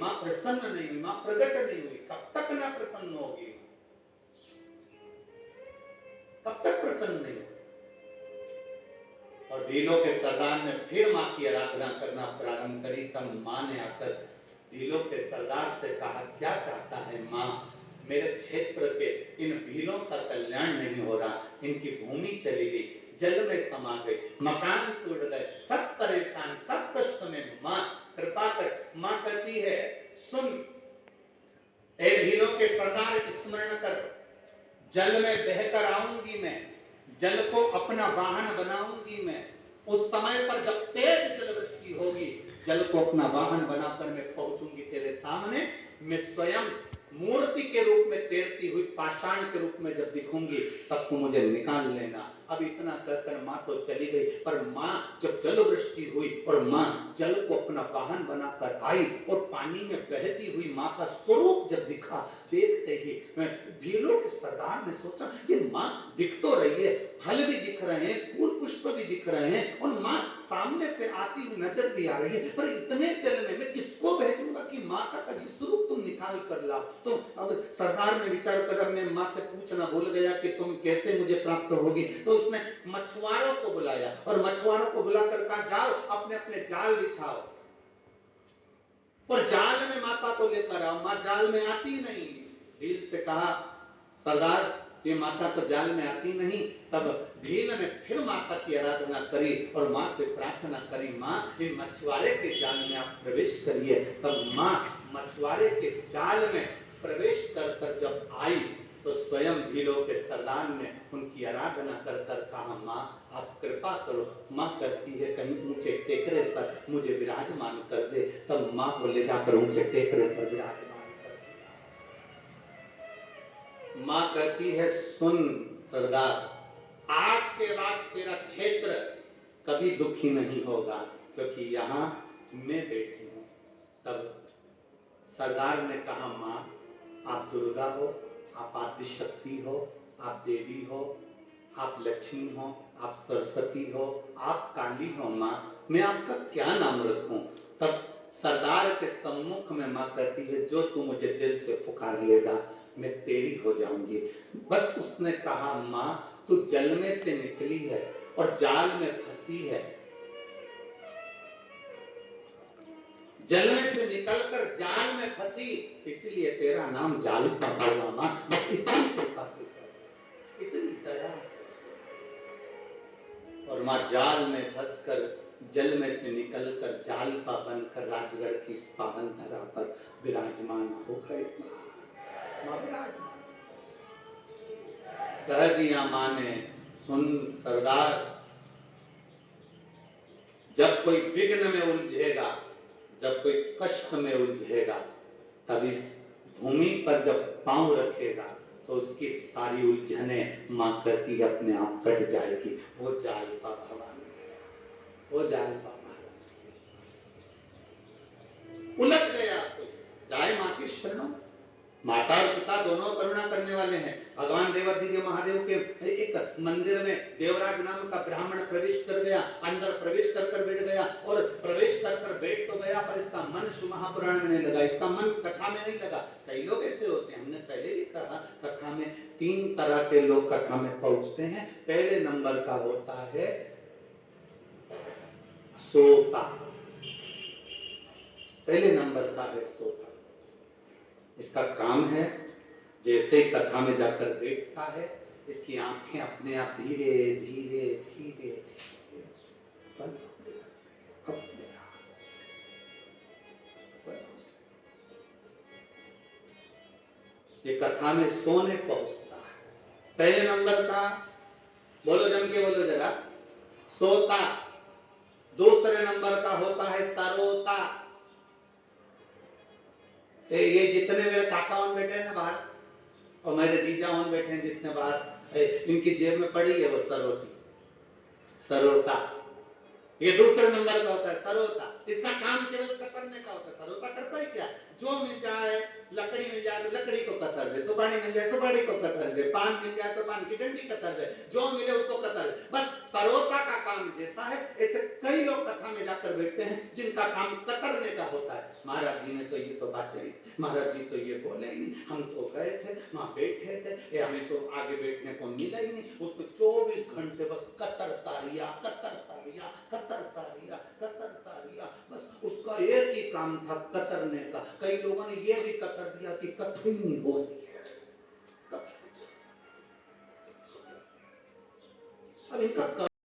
माँ प्रसन्न नहीं हुई, माँ प्रकट नहीं हुई, कब तक ना प्रसन्न होगी, कब तक प्रसन्न नहीं होगी। और भीलों के सरदार ने फिर माँ की आराधना करना प्रारंभ करी। तब माँ ने आकर भीलों के सरदार से कहा, क्या चाहता है माँ, मेरे क्षेत्र के इन भीलों का कल्याण नहीं हो रहा, इनकी भूमि चली गई, जल में समा गई, मकान टूट गए, सब परेशान, सब कष्ट में, माँ कृपा कर। माँ कहती है, सुन ए भीलों के सरदार, स्मरण कर, जल में बहकर आऊंगी मैं, जल को अपना वाहन बनाऊंगी मैं। उस समय पर जब तेज जलवृष्टि होगी, जल को अपना वाहन बनाकर मैं पहुंचूंगी तेरे सामने। मैं स्वयं मूर्ति के रूप में तैरती हुई पाषाण के रूप में जब दिखूंगी, तब तू मुझे निकाल लेना। अब इतना कहकर माँ तो चली गई, पर माँ जब जल वृष्टि हुई और माँ जल को अपना वाहन बनाकर आई और पानी में बहती हुई माँ का स्वरूप जब दिखा, देखते ही भीलों के सरदार ने सोचा, ये माँ दिख तो रही है, फल भी दिख रहे हैं, फूल पुष्प भी दिख रहे हैं, और माँ सामने से आती हुई नजर भी आ रही है, पर इतने जल में मैं किसको भेजूंगा कि माँ का कभी स्वरूप तुम निकाल कर लाओ। तो अब सरदार ने विचार कर, अपने माँ से पूछना भूल गया कि तुम कैसे मुझे प्राप्त होगी। तो उसने मछुआरों को बुलाया और मछुआरों को बुलाकर कहा, जाओ अपने अपने जाल बिछाओ और जाल में माता को लेकर आओ। माँ जाल में आती नहीं। भील से कहा, सरदार ये माता तो जाल में आती नहीं। तब भील ने फिर माता की आराधना करी और माँ से प्रार्थना करी, माँ इन मछुआरे के जाल में आप प्रवेश करिए। तब माँ मछुआरे के जाल में प्रवेश कर जब आई, तो स्वयं भीलों के सरदार ने उनकी आराधना कर कहा, माँ आप कृपा करो। माँ कहती है, कहीं ऊंचे टेकरे पर मुझे विराजमान कर दे। तब माँ को ले जाकर ऊंचे टेकरे पर विराजमान कर दिया। माँ कहती है, सुन सरदार, आज के बाद तेरा क्षेत्र कभी दुखी नहीं होगा, क्योंकि यहाँ मैं बैठी हूँ। तब सरदार ने कहा, माँ आप दुर्गा हो, आप आदि शक्ति हो, आप देवी हो, आप लक्ष्मी हो, आप सरस्वती हो, आप काली हो, माँ मैं आपका क्या नाम रखूं। तब सरदार के सम्मुख में माँ कहती है, जो तू मुझे दिल से पुकार लेगा मैं तेरी हो जाऊंगी। बस उसने कहा, माँ तू जल में से निकली है और जाल में फंसी है, जल में से निकलकर जाल में फंसी, इसलिए तेरा नाम जाल का होगा। माँ बस इतनी कृपा कर, इतनी दया। और माँ जाल में फंसकर जल में से निकलकर जाल का बनकर राजगढ़ की इस पावन धरा पर विराजमान हो गए। माँ विराजमान कह दिया माँ ने, सुन सरदार, जब कोई विघ्न में उलझेगा, जब कोई कष्ट में उलझेगा, तब इस भूमि पर जब पांव रखेगा तो उसकी सारी उलझने माँ कहती है अपने आप कट जाएगी। वो जाल पा भवानी, वो जाल पा उलझ गया तो जाए माँ की शरणों। माता और पिता दोनों करुणा करने वाले हैं। भगवान देवाधिदेव महादेव के एक मंदिर में देवराज नाम का ब्राह्मण प्रवेश कर गया, अंदर प्रवेश कर बैठ गया, और प्रवेश कर बैठ तो गया, पर इसका मन महापुराण में नहीं लगा, इसका मन कथा में नहीं लगा। कई लोग ऐसे होते हैं, हमने पहले भी कहा, कथा में 3 तरह के लोग कथा में पहुंचते हैं। पहले नंबर का होता है सोता, पहले नंबर का है सोता। इसका काम है, जैसे कथा में जाकर देखता है, इसकी आंखें अपने आप धीरे धीरे धीरे बंद हो जाती, ये कथा में सोने पहुंचता है। पहले नंबर का, बोलो जम के बोलो जरा, सोता। दूसरे नंबर का होता है सरोता। ये जितने मेरे काका ऑन बैठे हैं ना बाहर, और मेरे जीजा ऑन बैठे हैं जितने बाहर, इनकी जेब में पड़ी है वो सरोती, सरोता। ये दूसरे नंबर का होता है सरोता। इसका काम केवल कतरने का होता है। सरोता करता है क्या, जो मिल जाए लकड़ी मिल जाए तो लकड़ी को कतर दे, सुपारी मिल जाए सुपारी को कतर दे, पान मिल जाए तो पान की डंडी कतर दे, जो मिले उसको कतर दे। बस सरोता का काम जैसा है, ऐसे कई लोग कथा में जाकर बैठते हैं जिनका काम कतरने का होता है। महाराज जी ने तो ये तो बात चली, महाराज जी तो ये बोले ही नहीं, हम तो गए थे वहां बैठे थे, ये हमें तो आगे बैठने को मिला ही नहीं। उसको 24 घंटे बस कतरता रिया, कतरता रिया, कतरता रिया, कतरता रिया, बस उसका एक ही काम था कतरने का। कई लोगों ने ये भी कतर दिया कि कतरनी होती है। अब इनका